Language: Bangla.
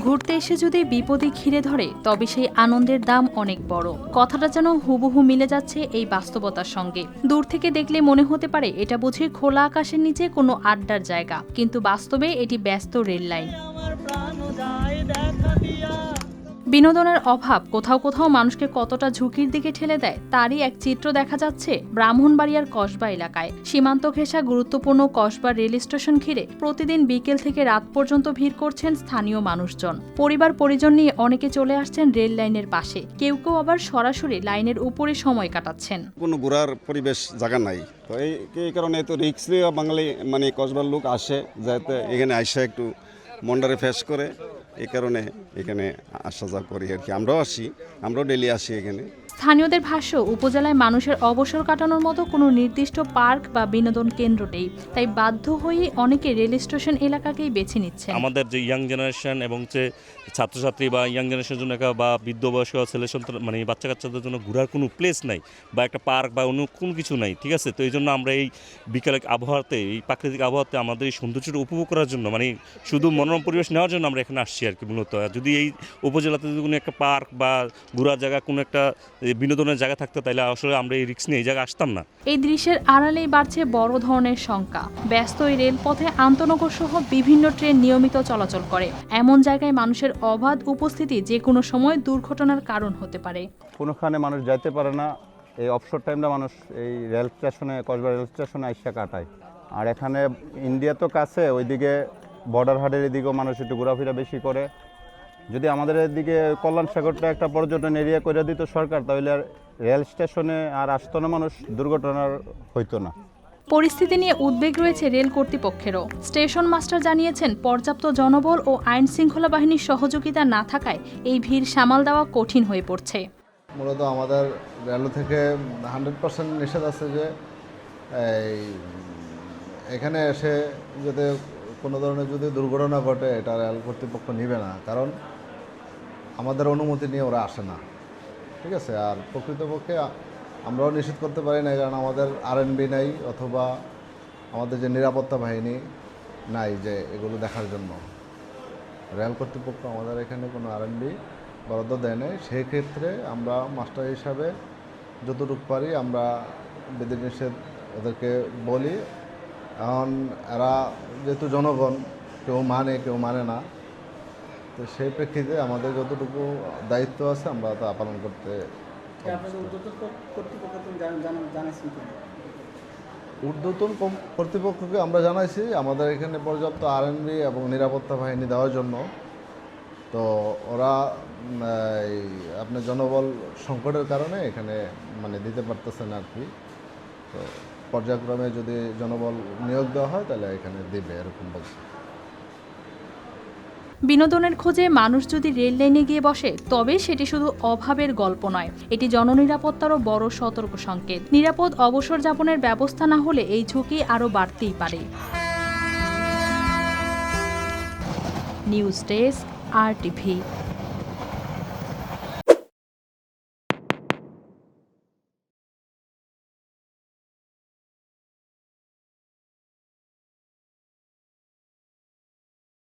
ঘুরতে এসে যদি বিপদে ঘিরে ধরে তবে সেই আনন্দের দাম অনেক বড়। কথাটা যেন হুবহু মিলে যাচ্ছে এই বাস্তবতার সঙ্গে। দূর থেকে দেখলে মনে হতে পারে এটা বুঝি খোলা আকাশের নিচে কোনো আড্ডার জায়গা, কিন্তু বাস্তবে এটি ব্যস্ত রেল লাইন। বিনোদনের অভাব কোথাও কোথাও মানুষকে কতটা ঝুঁকির দিকে ঠেলে দেয় তারই এক চিত্র দেখা যাচ্ছে ব্রাহ্মণবাড়িয়ার কসবা এলাকায়। সীমান্ত ঘেঁষা গুরুত্বপূর্ণ কসবা রেল স্টেশন ঘিরে প্রতিদিন বিকেল থেকে রাত পর্যন্ত ভিড় করছেন স্থানীয় মানুষজন। পরিবার পরিজন নিয়ে অনেকে চলে আসছেন রেল লাইনের পাশে, কেউ কেউ আবার সরাসরি লাইনের উপরে সময় কাটাচ্ছেন। কোনো ঘোরার পরিবেশ জায়গা নাই, তো এই কারণে তো রিক্স নিয়ে বাঙালি কসবার লোক আসে, যাতে এখানে আসে একটু মন্ডারে ফেস করে। এই কারণে এখানে আসা যাওয়া করি আর কি। আমরাও ডেলি আসি এখানে। স্থানীয়দের ভাষ্য, উপজেলায় মানুষের অবসর কাটানোর মতো কোনো নির্দিষ্ট পার্ক বা বিনোদন কেন্দ্র নেই, তাই বাধ্য হয়ে অনেকে রেল স্টেশন এলাকাকেই বেছে নিচ্ছেন। আমাদের যে ইয়াং জেনারেশন এবং যে ছাত্রছাত্রী বা ইয়াং জেনারেশনের জন্য বা বৃদ্ধ বয়স্ক ছেলে সন্তান বাচ্চা কাচ্চাদের জন্য ঘোরার কোনো প্লেস নাই বা একটা পার্ক বা অন্য কোনো কিছু নাই, ঠিক আছে। তো এই জন্য আমরা এই বিকালে আবহাওয়াতে, এই প্রাকৃতিক আবহাওয়াতে আমাদের এই সৌন্দর্যটা উপভোগ করার জন্য শুধু মনোরম পরিবেশ নেওয়ার জন্য আমরা এখানে আসছি আর কি। মূলত যদি এই উপজেলাতে যদি কোনো একটা পার্ক বা ঘোরার জায়গা, কোনো একটা বিনোদনের জায়গা থাকতো, তাহলে আসলে আমরা এই রিস্ক নিয়ে এই জায়গায় আসতাম না। এই দৃশ্যের আড়ালেই বাড়ছে বড় ধরনের শঙ্কা। ব্যস্ত এই রেলপথে আন্তনগর সহ বিভিন্ন ট্রেন নিয়মিত চলাচল করে। এমন জায়গায় মানুষের অবাধ উপস্থিতি যে কোনো সময় দুর্ঘটনার কারণ হতে পারে। কোনোখানে মানুষ যাইতে পারে না। এই অবসর টাইমটা মানুষ এই রেল স্টেশনে, কসবা রেল স্টেশনে আইসা কাটায়। আর এখানে ইন্ডিয়া তো কাছে, ওইদিকে বর্ডার হাটের এদিকেও মানুষ একটু ঘোরাফেরা বেশি করে। যদি আমাদের এদিকে কল্যাণ সাগরটা একটা পর্যটন এরিয়া করে দিত সরকার, তাহলে আর রেল স্টেশনে আর আসতো না, মানুষ দুর্ঘটনার হইতো না। পরিস্থিতি নিয়ে উদ্বেগ রয়েছে রেল কর্তৃপক্ষেরও। স্টেশন মাস্টার জানিয়েছেন, পর্যাপ্ত জনবল ও আইন শৃঙ্খলা বাহিনীর সহযোগিতা না থাকায় এই ভিড় সামাল দেওয়া কঠিন হয়ে পড়ছে। মূলত আমাদের রেল থেকে 100% নিষেধ আছে যে এখানে এসে যাতে কোনো ধরনের যদি দুর্ঘটনা ঘটে, এটা রেল কর্তৃপক্ষ নিবে না, কারণ আমাদের অনুমতি নিয়ে ওরা আসে না, ঠিক আছে। আর প্রকৃতপক্ষে আমরাও নিষেধ করতে পারি না, কারণ আমাদের আরএনবি নাই, অথবা আমাদের যে নিরাপত্তা বাহিনী নাই যে এগুলো দেখার জন্য। রেল কর্তৃপক্ষ আমাদের এখানে কোনো আরএনবি বরাদ্দ দেয় নাই। সেই ক্ষেত্রে আমরা মাস্টার হিসাবে যতটুকু পারি আমরা বিধিনিষেধ ওদেরকে বলি। এখন এরা যেহেতু জনগণ, কেউ মানে কেউ মানে না, তো সেই প্রেক্ষিতে আমাদের যতটুকু দায়িত্ব আছে আমরা তা পালন করতে। ঊর্ধ্বতন কর্তৃপক্ষকে আমরা জানাইছি আমাদের এখানে পর্যাপ্ত আরএনবি এবং নিরাপত্তা বাহিনী দেওয়ার জন্য। তো ওরা আপনার জনবল সংকটের কারণে এখানে দিতে পারতেছে না আর কি। তো পর্যায়ক্রমে যদি জনবল নিয়োগ দেওয়া হয় তাহলে এখানে দিবে, এরকম বলছে। বিনোদনের খোঁজে মানুষ যদি রেল লাইনে গিয়ে বসে তবে সেটি শুধু অভাবের গল্প নয়, এটি জননিরাপত্তারও বড় সতর্ক সংকেত। নিরাপদ অবসর যাপনের ব্যবস্থা না হলে এই ঝুঁকি আরও বাড়তেই পারে। News desk, RTV।